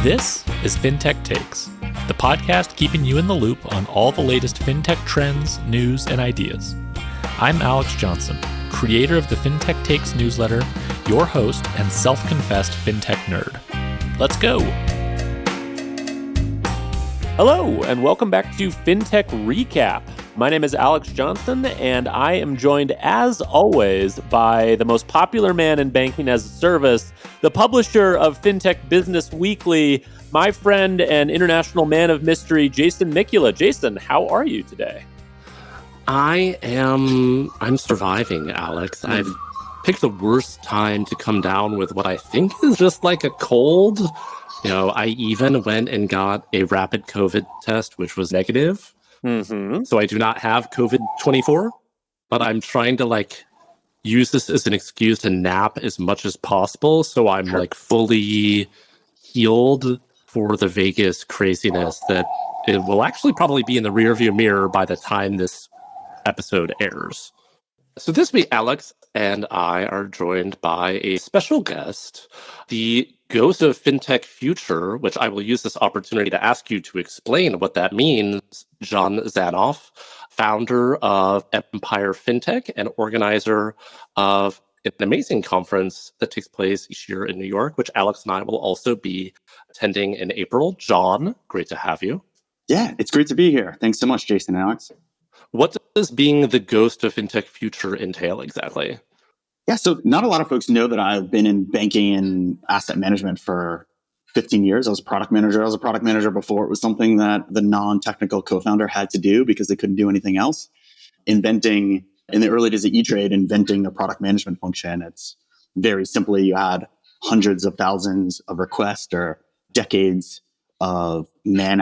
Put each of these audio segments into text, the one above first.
This is Fintech Takes, the podcast keeping you in the loop on all the latest fintech trends, news, and ideas. I'm Alex Johnson, creator of the Fintech Takes newsletter, your host and self-confessed fintech nerd. Let's go! Hello, and welcome back to Fintech Recap. My name is Alex Johnson, and I am joined, as always, by the most popular man in banking as a service, the publisher of Fintech Business Weekly, my friend and international man of mystery, Jason Mikula. Jason, how are you today? I'm surviving, Alex. I've picked the worst time to come down with what I think is just like a cold. I even went and got a rapid COVID test, which was negative. So I do not have COVID-24, but I'm trying to use this as an excuse to nap as much as possible. So I'm fully healed for the Vegas craziness that it will actually probably be in the rearview mirror by the time this episode airs. So this week, Alex and I are joined by a special guest, the Ghost of Fintech Future, which I will use this opportunity to ask you to explain what that means, Jon Zanoff, founder of Empire Fintech and organizer of an amazing conference that takes place each year in New York, which Alex and I will also be attending in April. Jon, great to have you. Yeah, it's great to be here. Thanks so much, Jason and Alex. What does being the Ghost of Fintech Future entail exactly? Yeah, so not a lot of folks know that I've been in banking and asset management for 15 years. I was a product manager. I was a product manager before it was something that the non-technical co-founder had to do because they couldn't do anything else. Inventing, in the early days of E-Trade, inventing the product management function. It's very simply, you had hundreds of thousands of requests or decades of man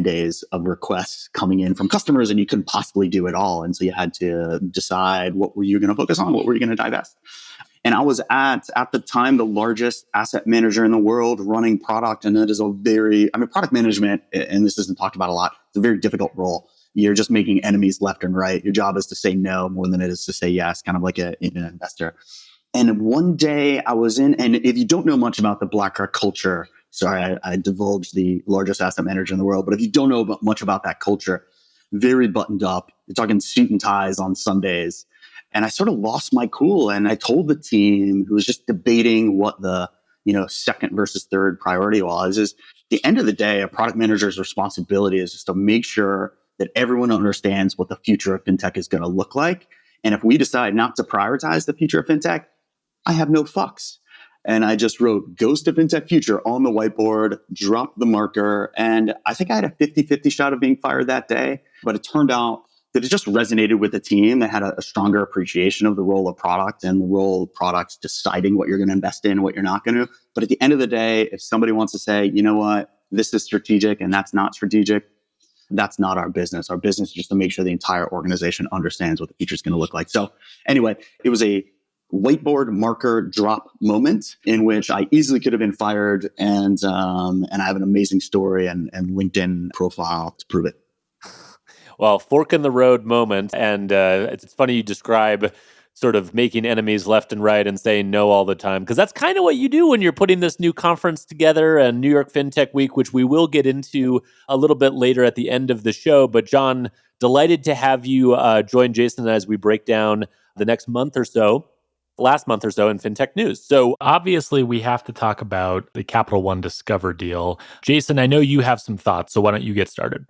days of requests coming in from customers, and you couldn't possibly do it all. And so you had to decide what were you going to focus on, what were you going to divest. And I was at the time, the largest asset manager in the world running product. And it is product management, and this isn't talked about a lot, it's a very difficult role. You're just making enemies left and right. Your job is to say no more than it is to say yes, kind of like an investor. And one day I was in, and if you don't know much about the BlackRock culture, sorry, I divulged the largest asset manager in the world, but if you don't know much about that culture, very buttoned up, you're talking suit and ties on Sundays. And I sort of lost my cool. And I told the team, who was just debating what the second versus third priority was, is at the end of the day, a product manager's responsibility is just to make sure that everyone understands what the future of fintech is going to look like. And if we decide not to prioritize the future of fintech, I have no fucks. And I just wrote Ghost of Fintech Future on the whiteboard, dropped the marker, and I think I had a 50-50 shot of being fired that day. But it turned out that it just resonated with the team. They had a stronger appreciation of the role of product and the role of products deciding what you're going to invest in and what you're not going to. But at the end of the day, if somebody wants to say, you know what, this is strategic and that's not strategic, that's not our business. Our business is just to make sure the entire organization understands what the future is going to look like. So anyway, it was a whiteboard marker drop moment in which I easily could have been fired, and I have an amazing story and LinkedIn profile to prove it. Well, fork in the road moment, and it's funny you describe sort of making enemies left and right and saying no all the time, because that's kind of what you do when you're putting this new conference together, and New York Fintech Week, which we will get into a little bit later at the end of the show. But Jon, delighted to have you join Jason as we break down the last month or so in fintech news. So obviously we have to talk about the Capital One Discover deal. Jason, I know you have some thoughts, so why don't you get started?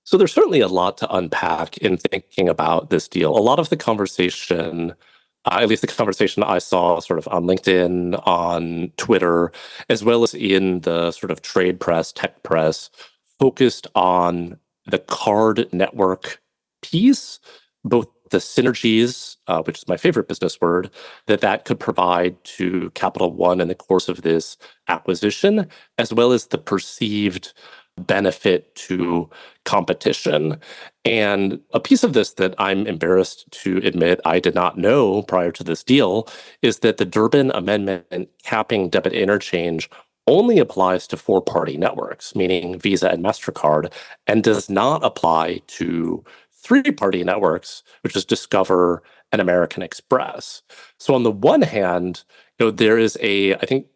So there's certainly a lot to unpack in thinking about this deal. A lot of the conversation, at least the conversation I saw sort of on LinkedIn, on Twitter, as well as in the sort of trade press, tech press, focused on the card network piece, both the synergies, which is my favorite business word, that could provide to Capital One in the course of this acquisition, as well as the perceived benefit to competition. And a piece of this that I'm embarrassed to admit I did not know prior to this deal is that the Durbin Amendment capping debit interchange only applies to four-party networks, meaning Visa and MasterCard, and does not apply to three-party networks, which is Discover and American Express. So on the one hand, there is I think,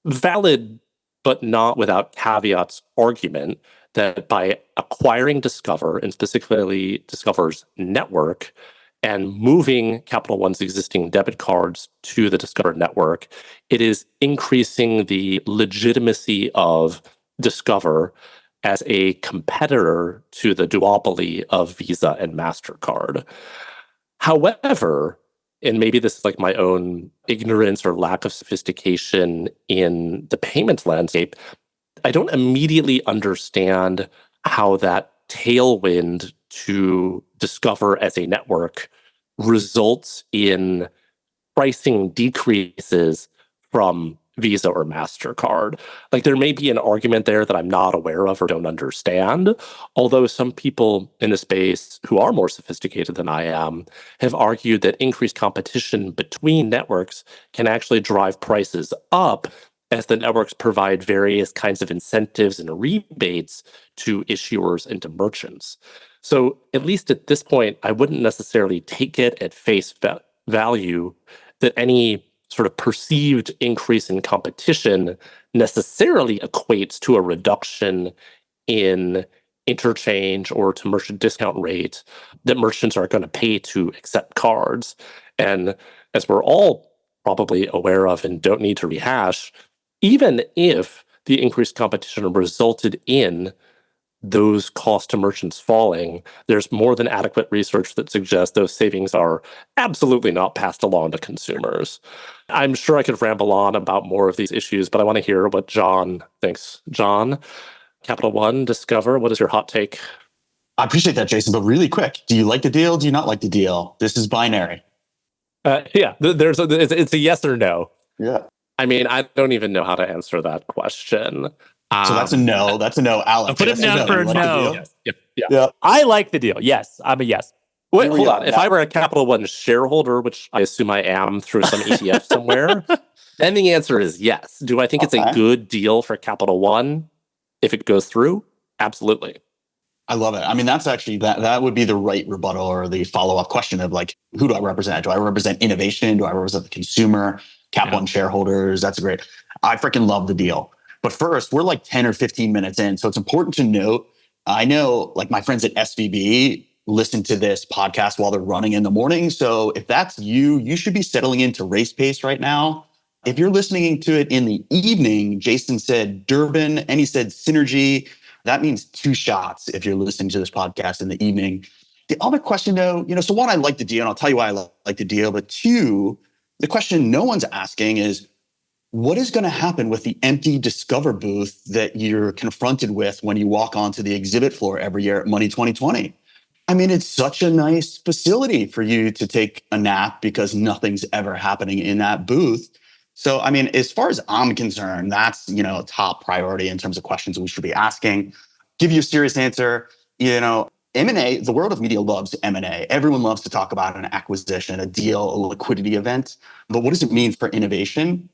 valid but not without caveats argument that by acquiring Discover, and specifically Discover's network, and moving Capital One's existing debit cards to the Discover network, it is increasing the legitimacy of Discover as a competitor to the duopoly of Visa and MasterCard. However, and maybe this is like my own ignorance or lack of sophistication in the payments landscape, I don't immediately understand how that tailwind to Discover as a network results in pricing decreases from Visa or MasterCard. Like, there may be an argument there that I'm not aware of or don't understand, although some people in the space who are more sophisticated than I am have argued that increased competition between networks can actually drive prices up as the networks provide various kinds of incentives and rebates to issuers and to merchants. So at least at this point, I wouldn't necessarily take it at face value that any sort of perceived increase in competition necessarily equates to a reduction in interchange or to merchant discount rate that merchants are going to pay to accept cards. And as we're all probably aware of and don't need to rehash, even if the increased competition resulted in those costs to merchants falling, there's more than adequate research that suggests those savings are absolutely not passed along to consumers. I'm sure I could ramble on about more of these issues, but I want to hear what Jon thinks. Jon, Capital One, Discover, what is your hot take? I appreciate that, Jason, but really quick, do you like the deal? Do you not like the deal? This is binary. It's a yes or no. Yeah. I mean, I don't even know how to answer that question. So that's a no. That's a no. Alex, I'll put him down for a no. Yes. Yeah. Yeah. I like the deal. Yes, I'm a yes. Wait, hold on. If I were a Capital One shareholder, which I assume I am through some ETF somewhere, then the answer is yes. Do I think it's a good deal for Capital One if it goes through? Absolutely. I love it. I mean, that's actually, that would be the right rebuttal or the follow-up question of like, who do I represent? Do I represent innovation? Do I represent the consumer? Cap One shareholders? That's great. I freaking love the deal. But first, we're like 10 or 15 minutes in. So it's important to note, I know like my friends at SVB listen to this podcast while they're running in the morning. So if that's you, you should be settling into race pace right now. If you're listening to it in the evening, Jason said Durbin and he said synergy. That means 2 shots if you're listening to this podcast in the evening. The other question though, so one, I like the deal and I'll tell you why I like the deal. But 2, the question no one's asking is, what is going to happen with the empty Discover booth that you're confronted with when you walk onto the exhibit floor every year at Money 2020? I mean, it's such a nice facility for you to take a nap because nothing's ever happening in that booth. So, I mean, as far as I'm concerned, that's, top priority in terms of questions we should be asking. Give you a serious answer. M&A, the world of media loves M&A. Everyone loves to talk about an acquisition, a deal, a liquidity event. But what does it mean for innovation?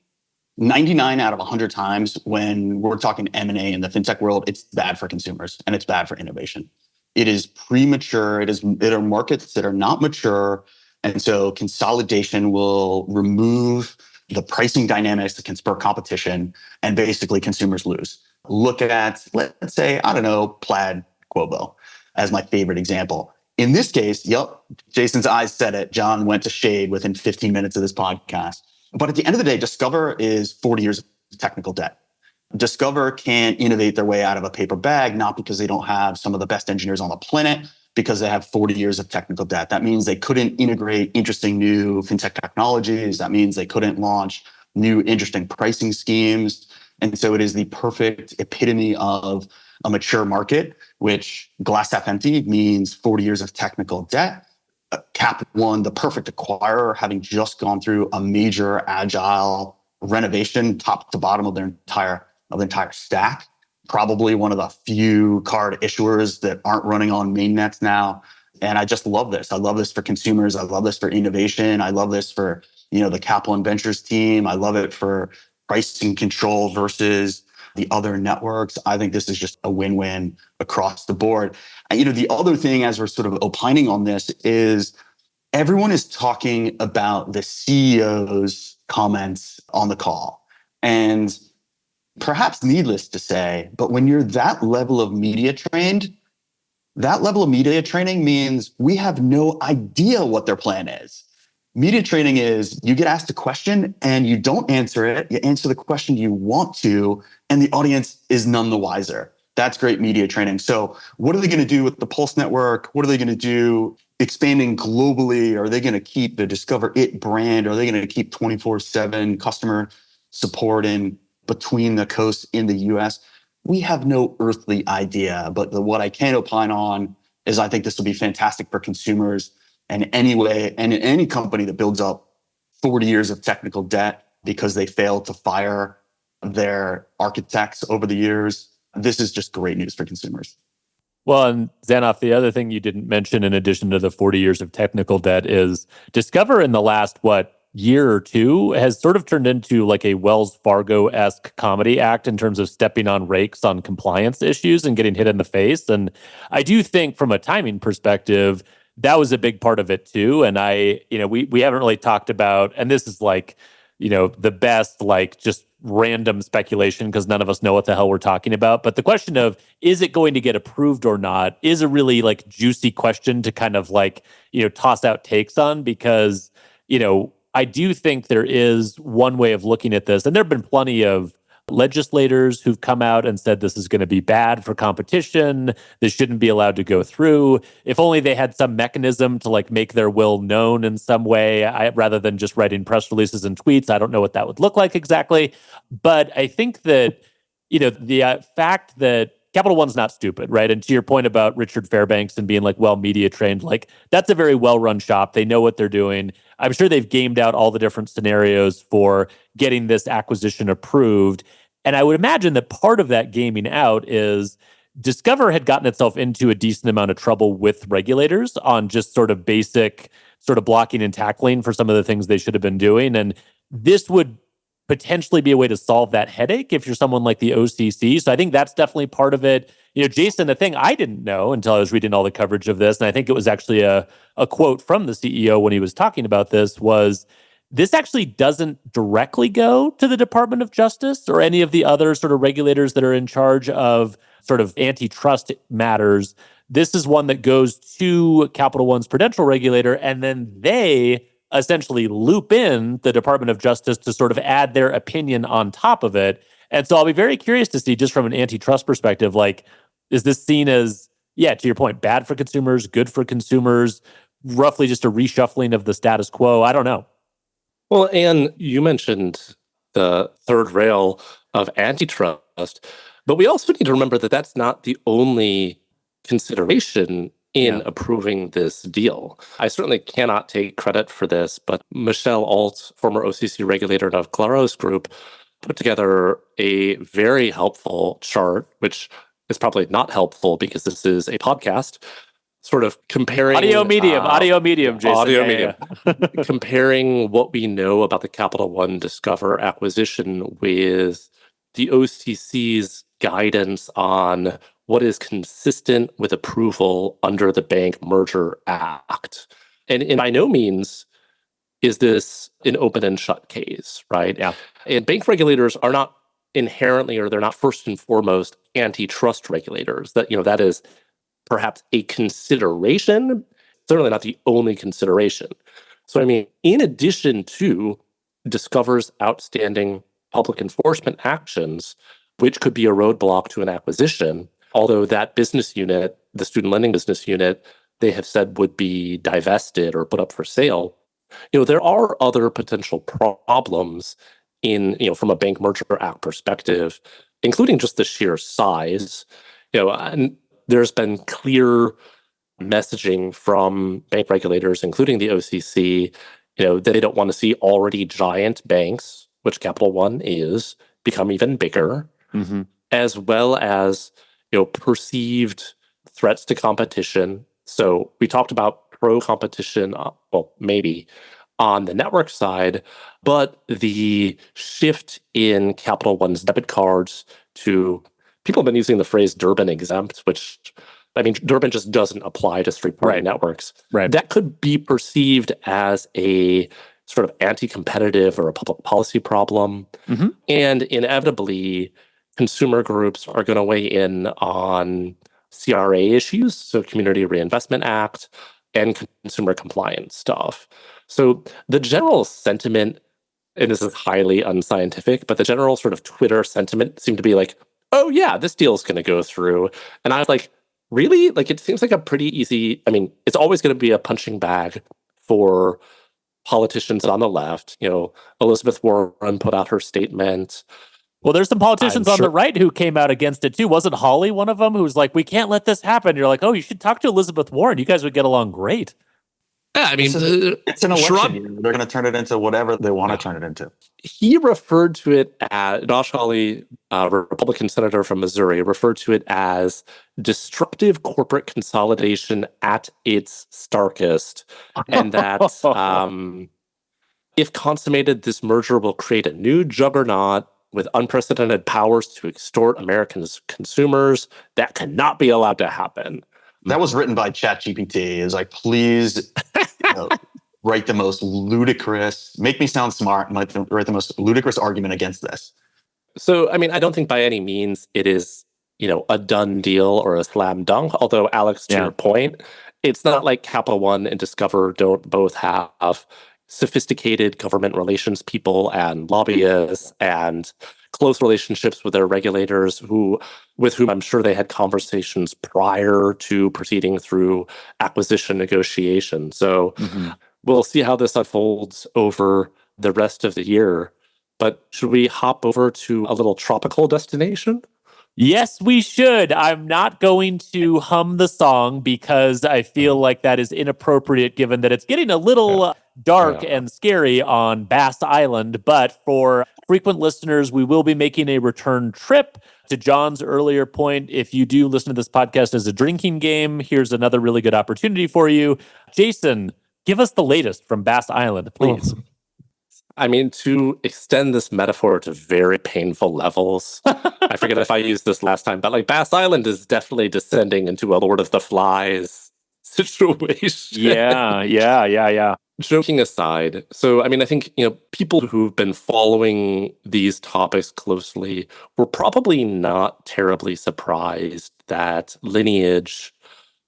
99 out of 100 times when we're talking M&A in the fintech world, it's bad for consumers and it's bad for innovation. It is premature. It are markets that are not mature. And so consolidation will remove the pricing dynamics that can spur competition and basically consumers lose. Look at, let's say, Plaid Quobo as my favorite example. In this case, Jason's eyes said it. Jon went to shade within 15 minutes of this podcast. But at the end of the day, Discover is 40 years of technical debt. Discover can't innovate their way out of a paper bag, not because they don't have some of the best engineers on the planet, because they have 40 years of technical debt. That means they couldn't integrate interesting new fintech technologies. That means they couldn't launch new interesting pricing schemes. And so it is the perfect epitome of a mature market, which glass half empty means 40 years of technical debt. Cap One, the perfect acquirer, having just gone through a major agile renovation, top to bottom of their entire stack. Probably one of the few card issuers that aren't running on mainnets now. And I just love this. I love this for consumers. I love this for innovation. I love this for the Cap One Ventures team. I love it for pricing control versus the other networks. I think this is just a win-win across the board. And, the other thing, as we're sort of opining on this, is everyone is talking about the CEO's comments on the call. And perhaps needless to say, but when you're that level of media trained, that level of media training means we have no idea what their plan is. Media training is you get asked a question and you don't answer it. You answer the question you want to, and the audience is none the wiser. That's great media training. So what are they going to do with the Pulse Network? What are they going to do expanding globally? Are they going to keep the Discover It brand? Are they going to keep 24/7 customer support in between the coasts in the US? We have no earthly idea. But what I can opine on is I think this will be fantastic for consumers and any company that builds up 40 years of technical debt because they failed to fire their architects over the years. This is just great news for consumers. Well, and Zanoff, the other thing you didn't mention in addition to the 40 years of technical debt is Discover in the last, year or two has sort of turned into like a Wells Fargo-esque comedy act in terms of stepping on rakes on compliance issues and getting hit in the face. And I do think from a timing perspective, that was a big part of it too. And we haven't really talked about, and this is like, the best, like just random speculation because none of us know what the hell we're talking about. But the question of, is it going to get approved or not is a really like juicy question to kind of like, toss out takes on because, I do think there is one way of looking at this. And there have been plenty of legislators who've come out and said this is going to be bad for competition. This shouldn't be allowed to go through. If only they had some mechanism to like make their will known in some way, rather than just writing press releases and tweets. I don't know what that would look like exactly. But I think that, the fact that Capital One's not stupid, right? And to your point about Richard Fairbanks and being like, media trained, like that's a very well-run shop. They know what they're doing. I'm sure they've gamed out all the different scenarios for getting this acquisition approved. And I would imagine that part of that gaming out is Discover had gotten itself into a decent amount of trouble with regulators on just sort of basic sort of blocking and tackling for some of the things they should have been doing. And this would potentially be a way to solve that headache if you're someone like the OCC. So I think that's definitely part of it. Jason, the thing I didn't know until I was reading all the coverage of this, and I think it was actually a quote from the CEO when he was talking about this, was this actually doesn't directly go to the Department of Justice or any of the other sort of regulators that are in charge of sort of antitrust matters. This is one that goes to Capital One's prudential regulator, and then they essentially loop in the Department of Justice to sort of add their opinion on top of it. And so I'll be very curious to see, just from an antitrust perspective, like, is this seen as, to your point, bad for consumers, good for consumers, roughly just a reshuffling of the status quo? I don't know. Well, and you mentioned the third rail of antitrust, but we also need to remember that that's not the only consideration in approving this deal. I certainly cannot take credit for this, but Michelle Alt, former OCC regulator of Claros Group, put together a very helpful chart, which is probably not helpful because this is a podcast, sort of comparing... Audio medium, Jason. Audio medium. Comparing what we know about the Capital One Discover acquisition with the OCC's guidance on what is consistent with approval under the Bank Merger Act. And by no means is this an open and shut case, right? Yeah. And bank regulators are not inherently, or they're not first and foremost, antitrust regulators. That is perhaps a consideration, certainly not the only consideration. So, in addition to Discover's outstanding public enforcement actions, which could be a roadblock to an acquisition, although that business unit, the student lending business unit, they have said would be divested or put up for sale, there are other potential problems from a Bank Merger Act perspective, including just the sheer size. And there's been clear messaging from bank regulators, including the OCC, that they don't want to see already giant banks, which Capital One is, become even bigger, as well as perceived threats to competition. So we talked about pro-competition, maybe on the network side, but the shift in Capital One's debit cards to, people have been using the phrase Durbin exempt, which, Durbin just doesn't apply to street party networks. Right. That could be perceived as a sort of anti-competitive or a public policy problem. Mm-hmm. And inevitably, consumer groups are going to weigh in on CRA issues, so Community Reinvestment Act, and consumer compliance stuff. So the general sentiment, and this is highly unscientific, but the general sort of Twitter sentiment seemed to be like, oh yeah, this deal's going to go through. And I was like, really? Like, it seems like a pretty easy, I mean, it's always going to be a punching bag for politicians on the left. Elizabeth Warren put out her statement. Well, there's some politicians on the right who came out against it too. Wasn't Holly one of them who was like, we can't let this happen? You're like, oh, you should talk to Elizabeth Warren. You guys would get along great. Yeah, I mean, it's an election year. They're going to turn it into whatever they want to turn it into. He referred to it as, Josh Hawley, a Republican senator from Missouri, referred to it as destructive corporate consolidation at its starkest. And that if consummated, this merger will create a new juggernaut with unprecedented powers to extort American consumers. That cannot be allowed to happen. That was written by ChatGPT. It's like, please write the most ludicrous, make me sound smart, and write the most ludicrous argument against this. So, I mean, I don't think by any means it is, a done deal or a slam dunk. Although, Alex, to your point, it's not like Capital One and Discover don't both have sophisticated government relations people and lobbyists and close relationships with their regulators with whom I'm sure they had conversations prior to proceeding through acquisition negotiation. So we'll see how this unfolds over the rest of the year. But should we hop over to a little tropical destination? Yes, we should. I'm not going to hum the song because I feel like that is inappropriate given that it's getting a little dark and scary on BaaS Island. But for frequent listeners, we will be making a return trip. To John's earlier point, if you do listen to this podcast as a drinking game, here's another really good opportunity for you. Jason, give us the latest from BaaS Island, please. I mean, to extend this metaphor to very painful levels, I forget if I used this last time, but like BaaS Island is definitely descending into a Lord of the Flies situation. Yeah. Joking aside, so I mean, I think, people who've been following these topics closely were probably not terribly surprised that Lineage,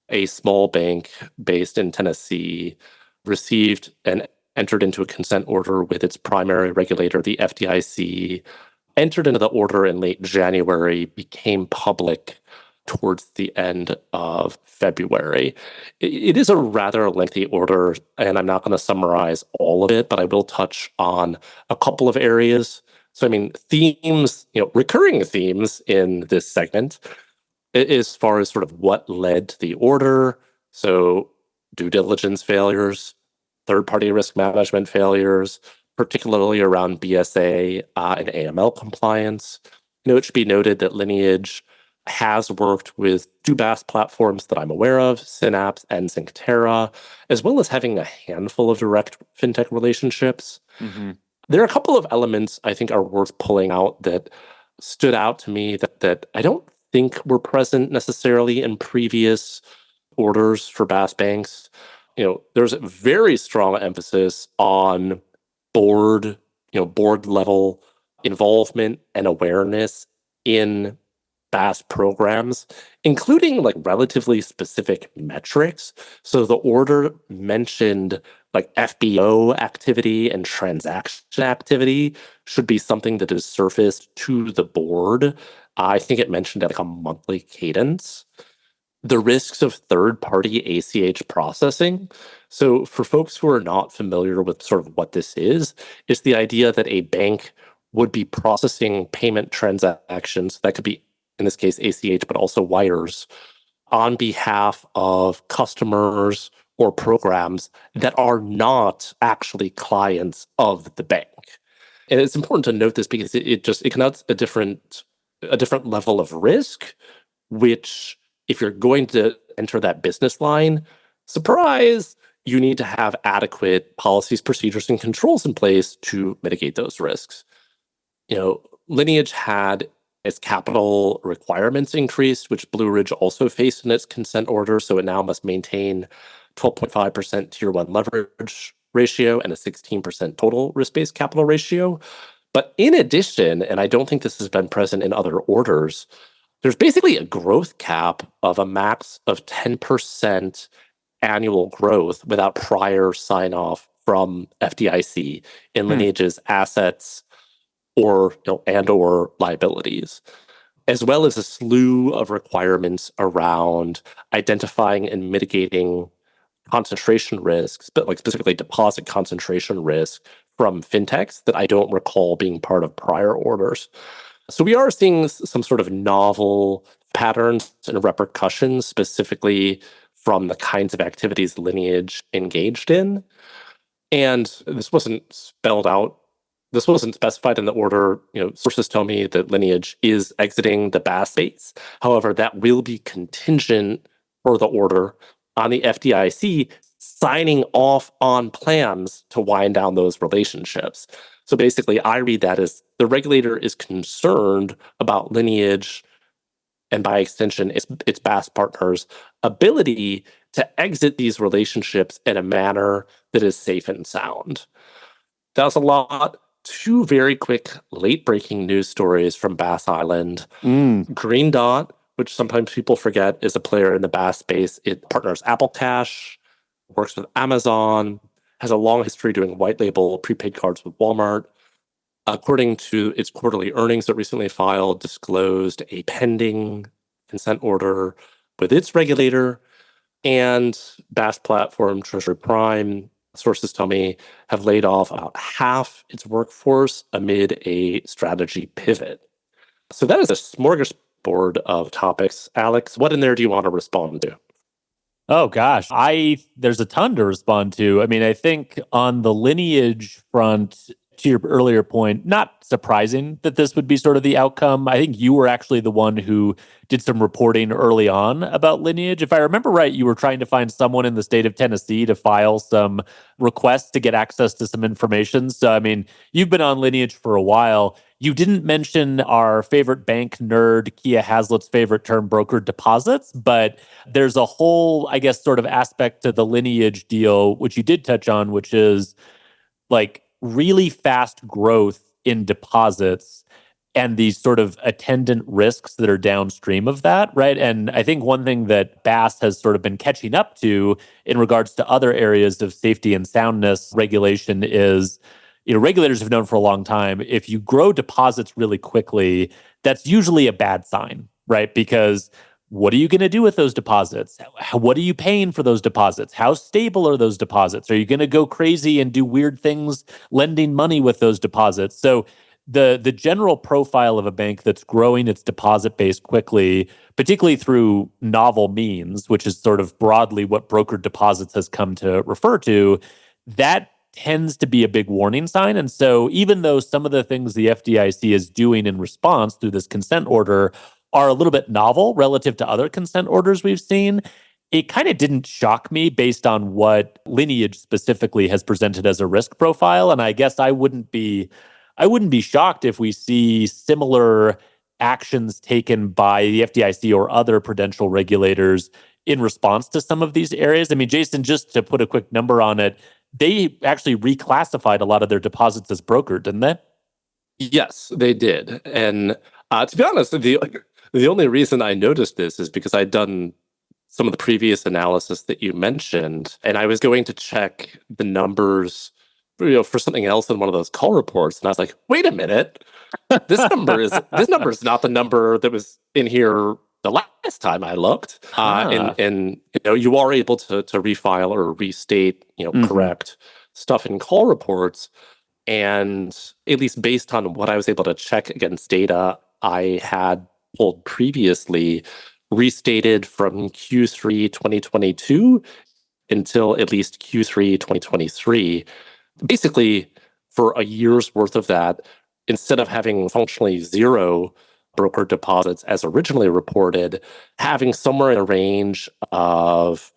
a small bank based in Tennessee, received and entered into a consent order with its primary regulator, the FDIC, entered into the order in late January, became public towards the end of February. It is a rather lengthy order, and I'm not going to summarize all of it, but I will touch on a couple of areas. So, I mean, themes, recurring themes in this segment, as far as sort of what led to the order. So, due diligence failures, third-party risk management failures, particularly around BSA and AML compliance. It should be noted that Lineage has worked with two BaaS platforms that I'm aware of, Synapse and Synctera, as well as having a handful of direct fintech relationships. There are a couple of elements I think are worth pulling out that stood out to me that I don't think were present necessarily in previous orders for BaaS banks. There's a very strong emphasis on board level involvement and awareness in BaaS programs, including like relatively specific metrics. So the order mentioned like FBO activity and transaction activity should be something that is surfaced to the board. I think it mentioned at like a monthly cadence. The risks of third-party ACH processing. So for folks who are not familiar with sort of what this is, it's the idea that a bank would be processing payment transactions, that could be, in this case, ACH, but also wires, on behalf of customers or programs that are not actually clients of the bank. And it's important to note this because it connotes a different level of risk, which, if you're going to enter that business line, surprise, you need to have adequate policies, procedures, and controls in place to mitigate those risks. Lineage had its capital requirements increased, which Blue Ridge also faced in its consent order, so it now must maintain 12.5% Tier 1 leverage ratio and a 16% total risk-based capital ratio. But in addition, and I don't think this has been present in other orders, there's basically a growth cap of a max of 10% annual growth without prior sign-off from FDIC in Lineage's assets or liabilities, as well as a slew of requirements around identifying and mitigating concentration risks, but like specifically deposit concentration risk from fintechs that I don't recall being part of prior orders. So we are seeing some sort of novel patterns and repercussions specifically from the kinds of activities Lineage engaged in. And this wasn't spelled out. This wasn't specified in the order. Sources tell me that Lineage is exiting the BaaS space. However, that will be contingent for the order on the FDIC signing off on plans to wind down those relationships. So basically, I read that as the regulator is concerned about Lineage, and by extension, its BaaS partners' ability to exit these relationships in a manner that is safe and sound. That was a lot. Two very quick late-breaking news stories from BaaS Island. Green Dot, which sometimes people forget is a player in the BaaS space. It partners Apple Cash, works with Amazon, has a long history doing white label prepaid cards with Walmart. According to its quarterly earnings that recently filed, disclosed a pending consent order with its regulator, and BaaS platform Treasury Prime, sources tell me, have laid off about half its workforce amid a strategy pivot. So that is a smorgasbord of topics. Alex, what in there do you want to respond to? Oh gosh, there's a ton to respond to. I mean, I think on the Lineage front, to your earlier point, not surprising that this would be sort of the outcome. I think you were actually the one who did some reporting early on about Lineage. If I remember right, you were trying to find someone in the state of Tennessee to file some requests to get access to some information. So, I mean, you've been on Lineage for a while. You didn't mention our favorite bank nerd, Kia Hazlitt's favorite term, brokered deposits, but there's a whole, I guess, sort of aspect to the Lineage deal, which you did touch on, which is like really fast growth in deposits and these sort of attendant risks that are downstream of that, right? And I think one thing that BaaS has sort of been catching up to in regards to other areas of safety and soundness regulation is, regulators have known for a long time, if you grow deposits really quickly, that's usually a bad sign, right? Because what are you going to do with those deposits? What are you paying for those deposits? How stable are those deposits? Are you going to go crazy and do weird things lending money with those deposits? So the general profile of a bank that's growing its deposit base quickly, particularly through novel means, which is sort of broadly what brokered deposits has come to refer to, that tends to be a big warning sign. And so even though some of the things the FDIC is doing in response through this consent order are a little bit novel relative to other consent orders we've seen, it kind of didn't shock me based on what Lineage specifically has presented as a risk profile. And I guess I wouldn't be shocked if we see similar actions taken by the FDIC or other prudential regulators in response to some of these areas. I mean, Jason, just to put a quick number on it, they actually reclassified a lot of their deposits as brokered, didn't they? Yes, they did. And to be honest, the only reason I noticed this is because I'd done some of the previous analysis that you mentioned, and I was going to check the numbers, for something else in one of those call reports, and I was like, wait a minute, this number is not the number that was in here the last time I looked. And you are able to refile or restate, correct stuff in call reports. And at least based on what I was able to check against data I had pulled previously, restated from Q3 2022 until at least Q3 2023. Basically, for a year's worth of that, instead of having functionally zero broker deposits as originally reported, having somewhere in a range of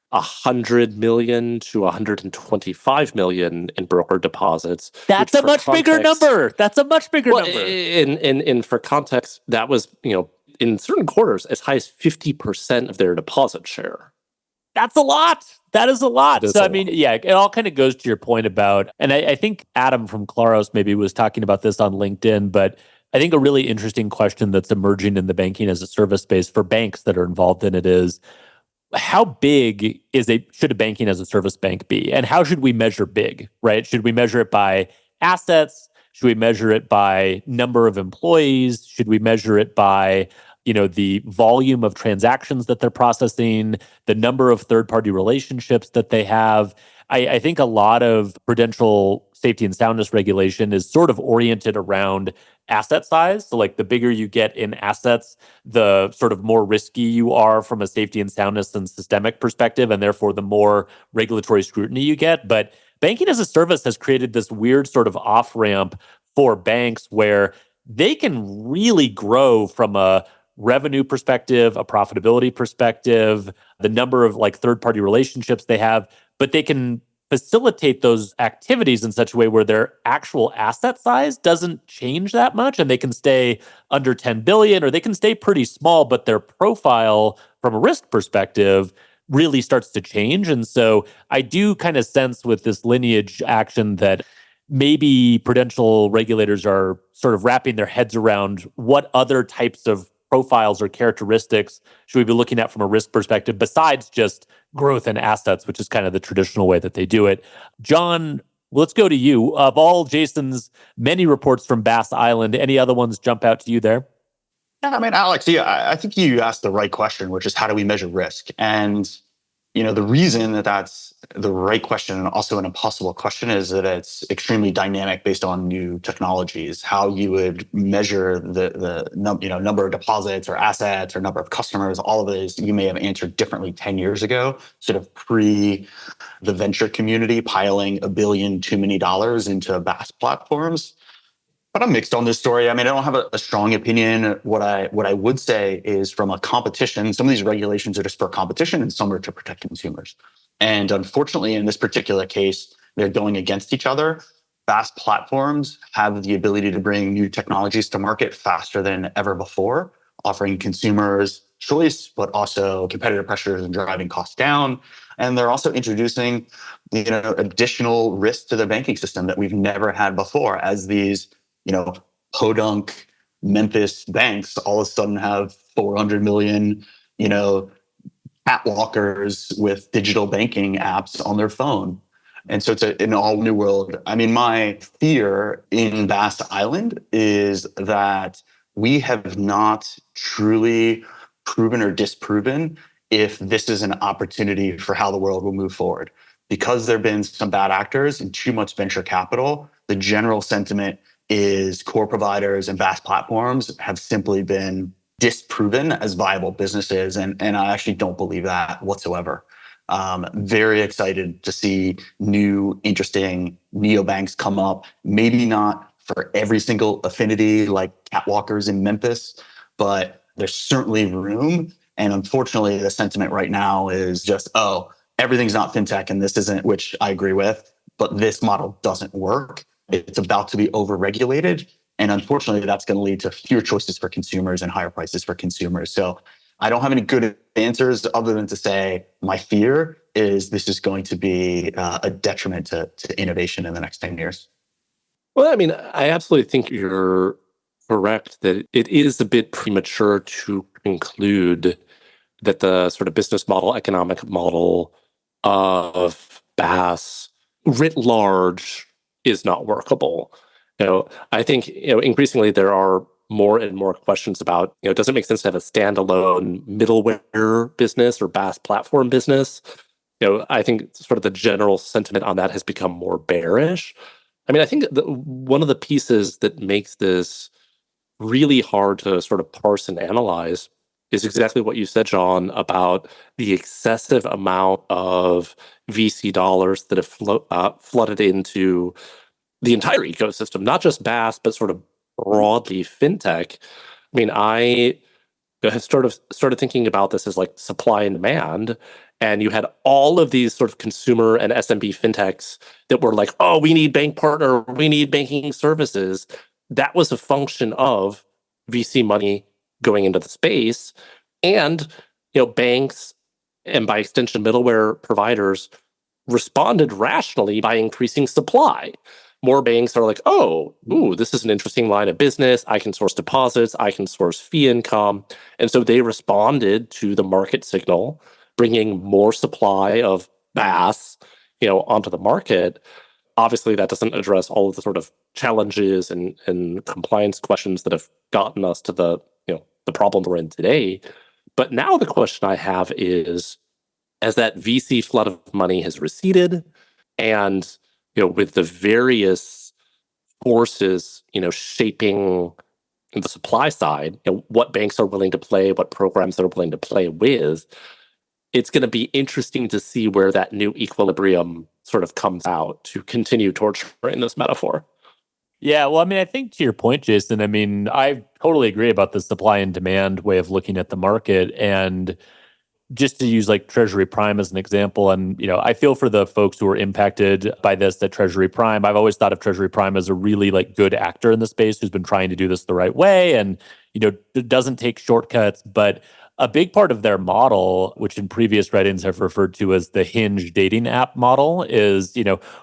100 million to 125 million in broker deposits. That's a much bigger number. That's a much bigger number. And for context, that was, in certain quarters, as high as 50% of their deposit share. That's a lot. That is a lot. It is So, a I mean, lot. yeah, it all kind of goes to your point about, and I think Adam from Claros maybe was talking about this on LinkedIn, but I think a really interesting question that's emerging in the banking as a service space for banks that are involved in it is, how big should a banking as a service bank be, and how should we measure big? Right? Should we measure it by assets? Should we measure it by number of employees? Should we measure it by the volume of transactions that they're processing, the number of third-party relationships that they have? I think a lot of prudential safety and soundness regulation is sort of oriented around asset size. So, like, the bigger you get in assets, the sort of more risky you are from a safety and soundness and systemic perspective, and therefore the more regulatory scrutiny you get. But banking as a service has created this weird sort of off ramp for banks where they can really grow from a revenue perspective, a profitability perspective, the number of like third party relationships they have, but they can facilitate those activities in such a way where their actual asset size doesn't change that much, and they can stay under 10 billion, or they can stay pretty small, but their profile from a risk perspective really starts to change. And so I do kind of sense with this Lineage action that maybe prudential regulators are sort of wrapping their heads around what other types of profiles or characteristics should we be looking at from a risk perspective besides just growth in assets, which is kind of the traditional way that they do it. Jon, let's go to you. Of all Jason's many reports from BaaS Island, any other ones jump out to you there? Yeah, I mean, Alex, yeah, I think you asked the right question, which is how do we measure risk? And the reason that that's the right question and also an impossible question is that it's extremely dynamic based on new technologies. How you would measure the number of deposits or assets or number of customers, all of those you may have answered differently 10 years ago, sort of pre the venture community piling $1 billion too many dollars into BaaS platforms. But I'm mixed on this story. I mean, I don't have a strong opinion. What I would say is, from a competition, some of these regulations are to spur competition and some are to protect consumers. And unfortunately, in this particular case, they're going against each other. BaaS platforms have the ability to bring new technologies to market faster than ever before, offering consumers choice, but also competitive pressures and driving costs down. And they're also introducing, additional risks to the banking system that we've never had before, as these podunk Memphis banks all of a sudden have 400 million, catwalkers with digital banking apps on their phone. And so it's an all new world. I mean, my fear in BaaS Island is that we have not truly proven or disproven if this is an opportunity for how the world will move forward. Because there have been some bad actors and too much venture capital, the general sentiment is core providers and BaaS platforms have simply been disproven as viable businesses. And I actually don't believe that whatsoever. Very excited to see new, interesting neobanks come up. Maybe not for every single affinity like catwalkers in Memphis, but there's certainly room. And unfortunately, the sentiment right now is just, everything's not fintech and this isn't, which I agree with, but this model doesn't work. It's about to be overregulated. And unfortunately, that's going to lead to fewer choices for consumers and higher prices for consumers. So I don't have any good answers other than to say my fear is this is going to be a detriment to innovation in the next 10 years. Well, I mean, I absolutely think you're correct that it is a bit premature to conclude that the sort of business model, economic model of BaaS writ large is not workable. I think, increasingly there are more and more questions about, does it make sense to have a standalone middleware business or BaaS platform business? I think sort of the general sentiment on that has become more bearish. I mean, I think one of the pieces that makes this really hard to sort of parse and analyze is exactly what you said, Jon, about the excessive amount of VC dollars that have flooded into the entire ecosystem, not just BaaS, but sort of broadly fintech. I mean, I have started thinking about this as like supply and demand. And you had all of these sort of consumer and SMB fintechs that were like, oh, we need bank partner, we need banking services. That was a function of VC money going into the space. And, banks and by extension, middleware providers responded rationally by increasing supply. More banks are like, oh, ooh, this is an interesting line of business. I can source deposits. I can source fee income. And so they responded to the market signal, bringing more supply of BaaS, onto the market. Obviously, that doesn't address all of the sort of challenges and compliance questions that have gotten us to the problem we're in today. But now the question I have is, as that VC flood of money has receded, and with the various forces, shaping the supply side, what banks are willing to play, what programs they're willing to play with, it's going to be interesting to see where that new equilibrium sort of comes out, to continue torturing this metaphor. Yeah, well, I mean, I think to your point, Jason, I mean, I totally agree about the supply and demand way of looking at the market. And just to use like Treasury Prime as an example, and I feel for the folks who are impacted by this at Treasury Prime. I've always thought of Treasury Prime as a really like good actor in the space who's been trying to do this the right way, and doesn't take shortcuts. But a big part of their model, which in previous writings I've referred to as the Hinge dating app model, is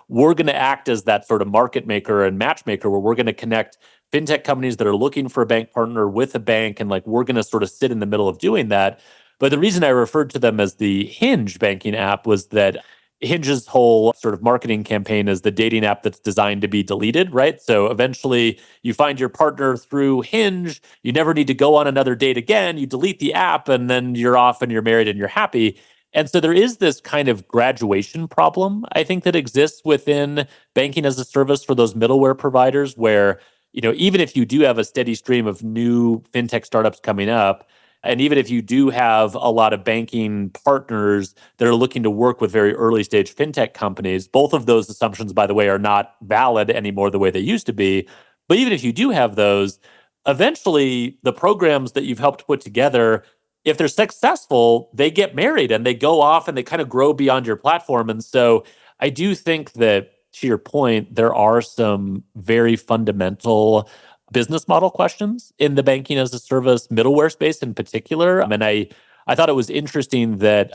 we're going to act as that sort of market maker and matchmaker, where we're going to connect fintech companies that are looking for a bank partner with a bank, and like we're going to sort of sit in the middle of doing that. But the reason I referred to them as the Hinge banking app was that Hinge's whole sort of marketing campaign is the dating app that's designed to be deleted, right? So eventually you find your partner through Hinge, you never need to go on another date again, you delete the app, and then you're off and you're married and you're happy. And so there is this kind of graduation problem, I think, that exists within banking as a service for those middleware providers, where even if you do have a steady stream of new fintech startups coming up, and even if you do have a lot of banking partners that are looking to work with very early stage fintech companies, both of those assumptions, by the way, are not valid anymore the way they used to be. But even if you do have those, eventually the programs that you've helped put together, if they're successful, they get married and they go off and they kind of grow beyond your platform. And so I do think that, to your point, there are some very fundamental business model questions in the banking as a service middleware space in particular. I mean, I thought it was interesting that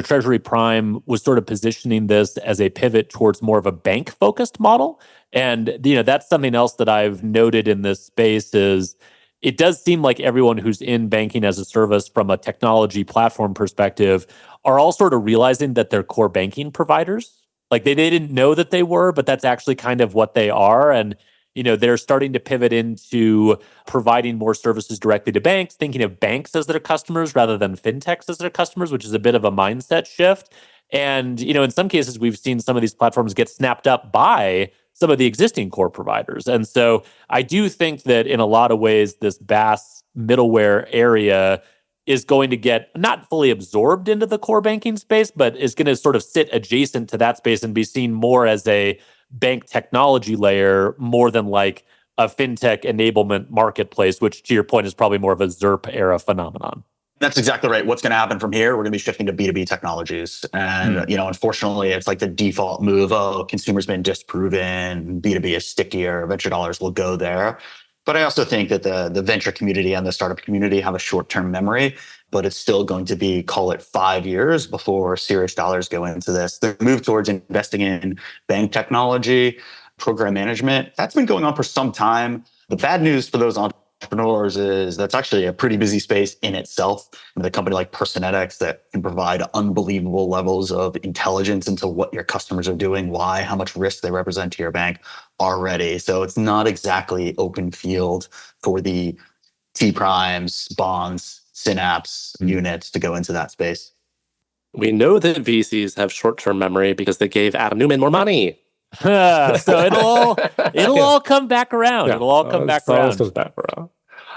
Treasury Prime was sort of positioning this as a pivot towards more of a bank focused model. And that's something else that I've noted in this space is it does seem like everyone who's in banking as a service from a technology platform perspective are all sort of realizing that they're core banking providers. Like they didn't know that they were, but that's actually kind of what they are. And they're starting to pivot into providing more services directly to banks, thinking of banks as their customers rather than fintechs as their customers, which is a bit of a mindset shift. And, in some cases, we've seen some of these platforms get snapped up by some of the existing core providers. And so I do think that in a lot of ways, this BaaS middleware area is going to get not fully absorbed into the core banking space, but is going to sort of sit adjacent to that space and be seen more as a bank technology layer more than like a fintech enablement marketplace, which to your point is probably more of a ZERP era phenomenon. That's exactly right. What's going to happen from here? We're going to be shifting to B2B technologies. And, unfortunately, it's like the default move. Oh, consumer's been disproven. B2B is stickier. Venture dollars will go there. But I also think that the venture community and the startup community have a short-term memory, but it's still going to be, call it 5 years before serious dollars go into this. The move towards investing in bank technology, program management, that's been going on for some time. The bad news for those entrepreneurs is that's actually a pretty busy space in itself. With a company like Personetics that can provide unbelievable levels of intelligence into what your customers are doing, why, how much risk they represent to your bank already. So it's not exactly open field for the T-Primes, bonds, Synapse units to go into that space. We know that VCs have short-term memory because they gave Adam Newman more money. So it'll all come back around. Yeah. It'll all come back around.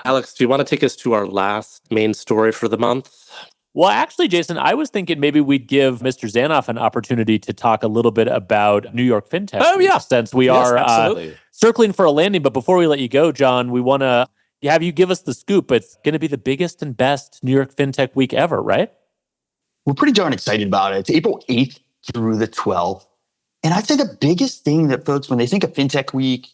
Alex, do you want to take us to our last main story for the month? Well, actually, Jason, I was thinking maybe we'd give Mr. Zanoff an opportunity to talk a little bit about New York Fintech. Oh, yeah. Since we are circling for a landing. But before we let you go, Jon, we want to have you give us the scoop. It's going to be the biggest and best New York Fintech week ever, right? We're pretty darn excited about it. It's April 8th through the 12th. And I'd say the biggest thing that folks, when they think of Fintech Week,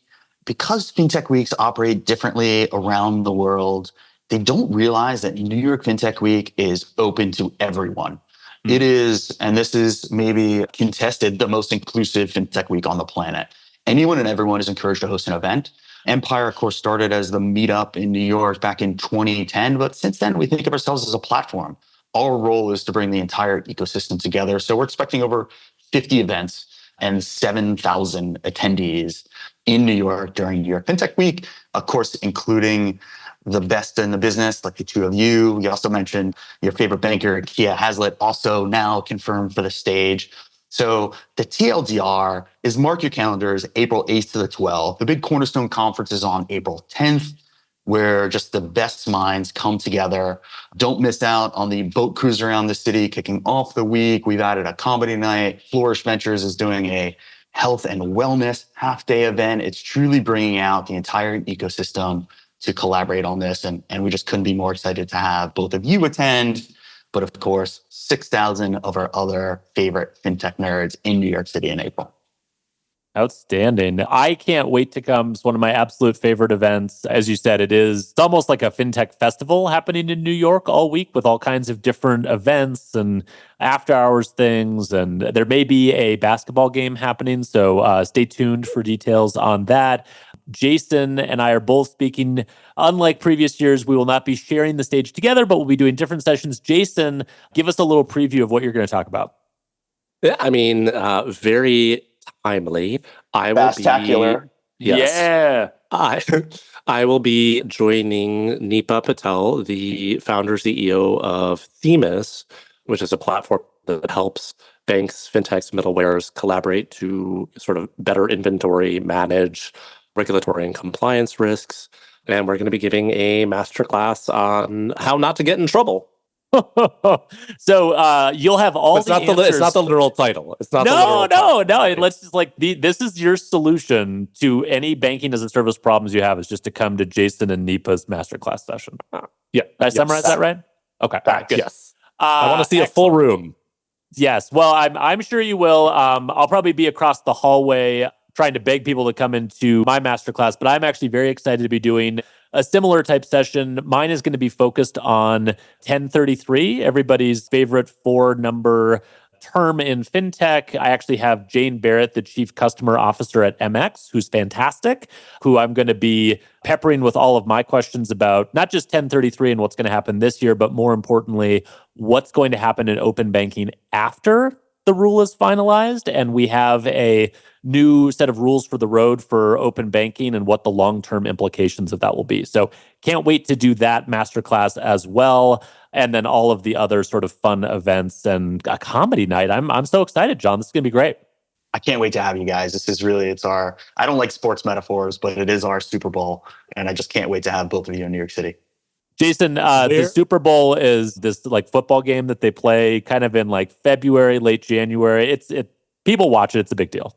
because Fintech Weeks operate differently around the world, they don't realize that New York Fintech Week is open to everyone. It is, and this is maybe contested, the most inclusive fintech week on the planet. Anyone and everyone is encouraged to host an event. Empire, of course, started as the meetup in New York back in 2010, but since then we think of ourselves as a platform. Our role is to bring the entire ecosystem together. So we're expecting over 50 events and 7,000 attendees in New York during New York Fintech Week, of course, including the best in the business, like the two of you. You also mentioned your favorite banker, Kia Hazlitt, also now confirmed for the stage. So the TLDR is, mark your calendars, April 8th to the 12th. The big Cornerstone Conference is on April 10th, where just the best minds come together. Don't miss out on the boat cruise around the city kicking off the week. We've added a comedy night. Flourish Ventures is doing a health and wellness half-day event. It's truly bringing out the entire ecosystem to collaborate on this. And we just couldn't be more excited to have both of you attend, but of course, 6,000 of our other favorite fintech nerds in New York City in April. Outstanding. I can't wait to come. It's one of my absolute favorite events. As you said, it's almost like a fintech festival happening in New York all week with all kinds of different events and after hours things. And there may be a basketball game happening. So stay tuned for details on that. Jason and I are both speaking. Unlike previous years, we will not be sharing the stage together, but we'll be doing different sessions. Jason, give us a little preview of what you're going to talk about. Yeah, I mean, very timely. I will be Bastacular. yes. Yeah. I will be joining Nipa Patel, the founder CEO of Themis, which is a platform that helps banks, fintechs, middlewares collaborate to sort of better inventory, manage regulatory and compliance risks. And we're going to be giving a masterclass on how not to get in trouble. So you'll have all the answers. It's not the literal title. It's not no. title. Let's just this is your solution to any banking as a service problems you have, is just to come to Jason and Nipa's masterclass session. Yeah. Did I summarize that right? Okay. Good. Yes. I want to see a full room. Yes. Well, I'm sure you will. I'll probably be across the hallway trying to beg people to come into my masterclass, but I'm actually very excited to be doing a similar type session. Mine is going to be focused on 1033, everybody's favorite 4-number term in fintech. I actually have Jane Barrett, the chief customer officer at MX, who's fantastic, who I'm going to be peppering with all of my questions about not just 1033 and what's going to happen this year, but more importantly, what's going to happen in open banking after the rule is finalized and we have a new set of rules for the road for open banking and what the long-term implications of that will be. So can't wait to do that masterclass as well. And then all of the other sort of fun events and a comedy night. I'm so excited, John. This is going to be great. I can't wait to have you guys. This is really, I don't like sports metaphors, but it is our Super Bowl. And I just can't wait to have both of you in New York City. Jason, the Super Bowl is this like football game that they play kind of in like February, late January. People watch it. It's a big deal.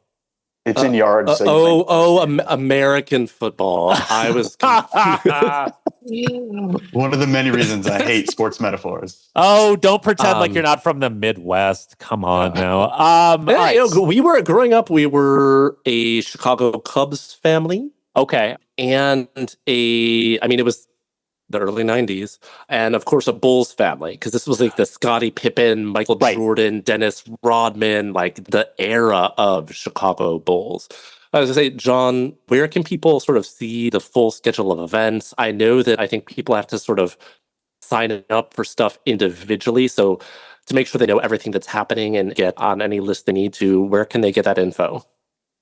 It's in yards. American football. I was one of the many reasons I hate sports metaphors. Oh, don't pretend like you're not from the Midwest. Come on now. We were growing up. We were a Chicago Cubs family. Okay, and it was the early 90s, and of course a Bulls family, because this was like the Scottie Pippen, Michael Jordan, Dennis Rodman, like the era of Chicago Bulls. I was going to say, John, where can people sort of see the full schedule of events? I know that I think people have to sort of sign up for stuff individually, so to make sure they know everything that's happening and get on any list they need to, where can they get that info?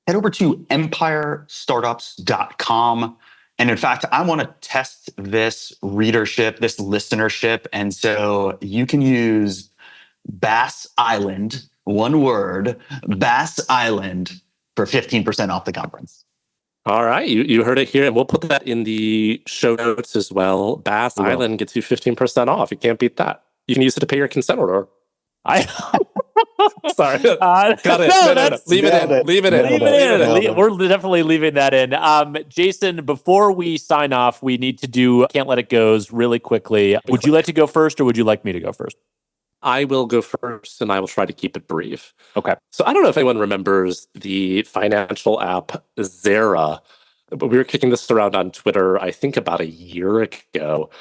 Head over to empirestartups.com. And in fact, I want to test this readership, this listenership. And so you can use BaaS Island, one word, BaaS Island, for 15% off the conference. All right. You heard it here. And we'll put that in the show notes as well. BaaS Island gets you 15% off. You can't beat that. You can use it to pay your consent order. Sorry. Got it. No. Leave it in. We're definitely leaving that in. Jason, before we sign off, we need to do Can't Let It Go's really quickly. Would you like to go first or would you like me to go first? I will go first and I will try to keep it brief. Okay. So I don't know if anyone remembers the financial app Zara. But we were kicking this around on Twitter, I think about a year ago,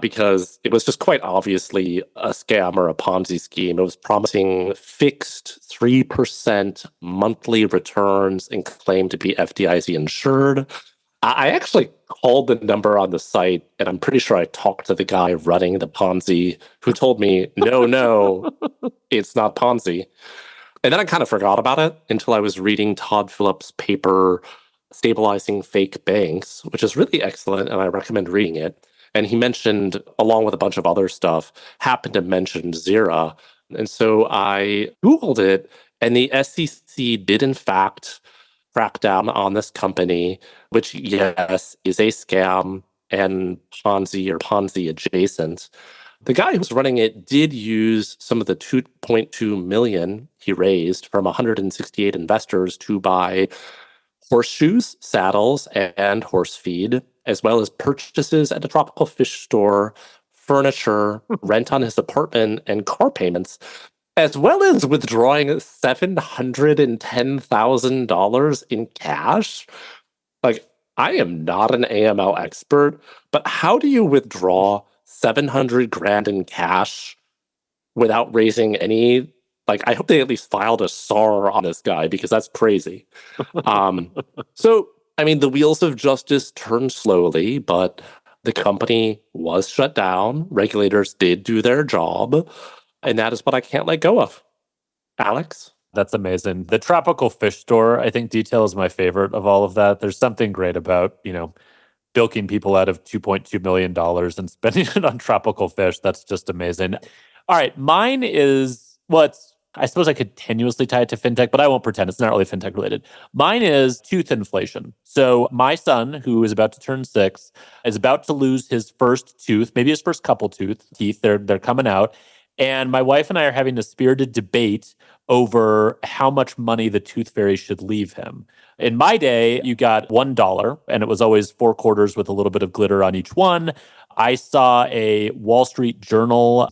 because it was just quite obviously a scam or a Ponzi scheme. It was promising fixed 3% monthly returns and claimed to be FDIC insured. I actually called the number on the site, and I'm pretty sure I talked to the guy running the Ponzi who told me, no, it's not Ponzi. And then I kind of forgot about it until I was reading Todd Phillips' paper, Stabilizing Fake Banks, which is really excellent, and I recommend reading it. And he mentioned, along with a bunch of other stuff, happened to mention Zira. And so I Googled it, and the SEC did, in fact, crack down on this company, which, yes, is a scam and Ponzi or Ponzi adjacent. The guy who was running it did use some of the 2.2 million he raised from 168 investors to buy horseshoes, saddles, and horse feed, as well as purchases at a tropical fish store, furniture, rent on his apartment, and car payments, as well as withdrawing $710,000 in cash. Like, I am not an AML expert, but how do you withdraw 700 grand in cash without raising any? Like, I hope they at least filed a SAR on this guy, because that's crazy. So, I mean, the wheels of justice turn slowly, but the company was shut down. Regulators did do their job, and that is what I can't let go of. Alex? That's amazing. The tropical fish store, I think, detail is my favorite of all of that. There's something great about, bilking people out of $2.2 million and spending it on tropical fish. That's just amazing. All right. Mine is, I suppose I could tenuously tie it to fintech, but I won't pretend. It's not really fintech related. Mine is tooth inflation. So my son, who is about to turn 6, is about to lose his first tooth, maybe his first couple teeth. They're coming out. And my wife and I are having a spirited debate over how much money the tooth fairy should leave him. In my day, you got $1, and it was always 4 quarters with a little bit of glitter on each one. I saw a Wall Street Journal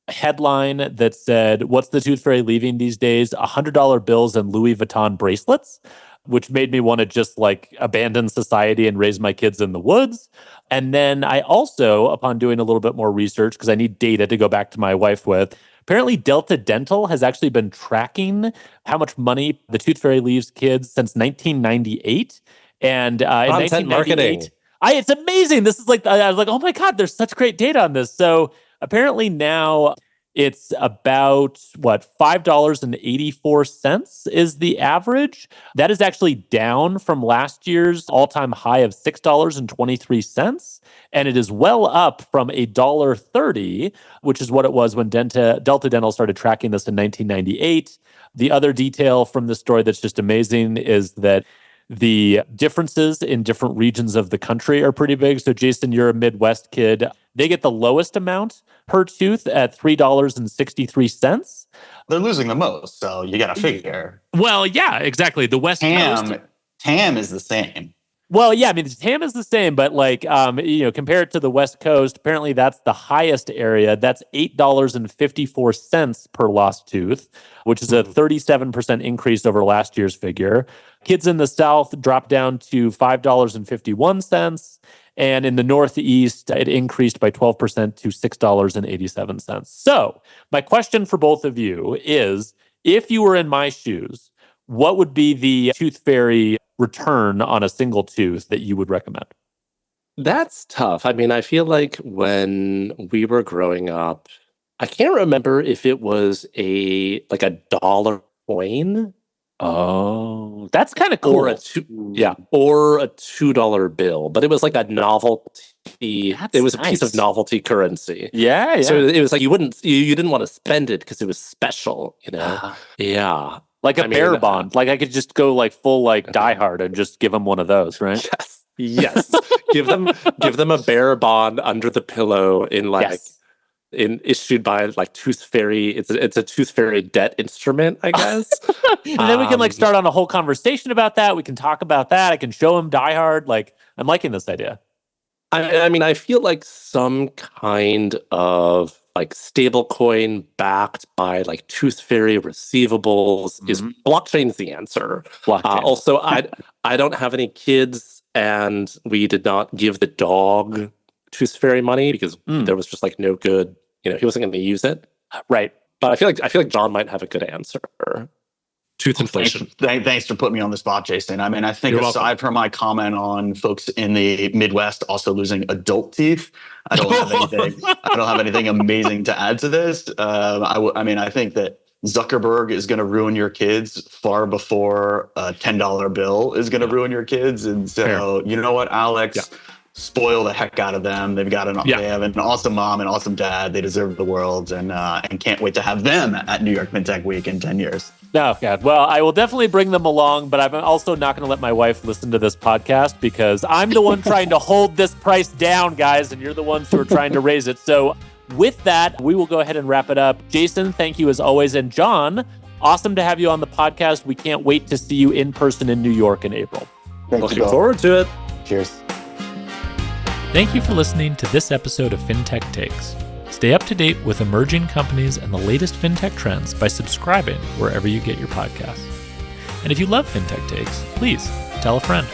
headline that said, "What's the tooth fairy leaving these days? $100 bills and Louis Vuitton bracelets," which made me want to just abandon society and raise my kids in the woods. And then I also, upon doing a little bit more research, because I need data to go back to my wife with, apparently Delta Dental has actually been tracking how much money the tooth fairy leaves kids since 1998. And in Content 1998, marketing. It's amazing. This is I was like, oh my God, there's such great data on this. So apparently now it's about $5.84 is the average. That is actually down from last year's all-time high of $6.23. And it is well up from $1.30, which is what it was when Delta Dental started tracking this in 1998. The other detail from this story that's just amazing is that the differences in different regions of the country are pretty big. So, Jason, you're a Midwest kid. They get the lowest amount per tooth at $3.63. They're losing the most, so you got to figure. Well, yeah, exactly. The West Coast. TAM is the same. Well, yeah, I mean, the TAM is the same, but compare it to the West Coast, apparently that's the highest area. That's $8.54 per lost tooth, which is a 37% increase over last year's figure. Kids in the South dropped down to $5.51. And in the Northeast, it increased by 12% to $6.87. So my question for both of you is, if you were in my shoes, what would be the tooth fairy return on a single tooth that you would recommend? That's tough. I mean, I feel like when we were growing up, I can't remember if it was a dollar coin. Oh, that's kind of cool. Or a $2 bill, but it was like a novelty. It was a piece of novelty currency. Yeah. So it was like you didn't want to spend it because it was special, Yeah. Like a bear bond. I could just go full Die Hard and just give them one of those, right? Yes. give them a bear bond under the pillow issued by Tooth Fairy. It's a Tooth Fairy debt instrument, I guess. And then we can start on a whole conversation about that. We can talk about that. I can show him Die Hard. I'm liking this idea. I mean, I feel like some kind of stable coin backed by Tooth Fairy receivables is blockchain's the answer. Blockchain. Also, I don't have any kids. and we did not give the dog Tooth Fairy money because there was just like no good, he wasn't going to use it. Right. But I feel like Jon might have a good answer. Tooth inflation. Thanks for putting me on the spot, Jason. I mean, I think aside from my comment on folks in the Midwest also losing adult teeth, I don't have anything amazing to add to this. I think that Zuckerberg is going to ruin your kids far before a $10 bill is going to ruin your kids. And so, you know what, Alex? Yeah. Spoil the heck out of them. They have an awesome mom and awesome dad. They deserve the world, and can't wait to have them at New York Fintech Week in 10 years. No, God. Well, I will definitely bring them along, but I'm also not going to let my wife listen to this podcast because I'm the one trying to hold this price down, guys, and you're the ones who are trying to raise it. So with that, we will go ahead and wrap it up. Jason, thank you as always. And Jon, awesome to have you on the podcast. We can't wait to see you in person in New York in April. Looking forward to it. Cheers. Thank you for listening to this episode of Fintech Takes. Stay up to date with emerging companies and the latest fintech trends by subscribing wherever you get your podcasts. And if you love Fintech Takes, please tell a friend.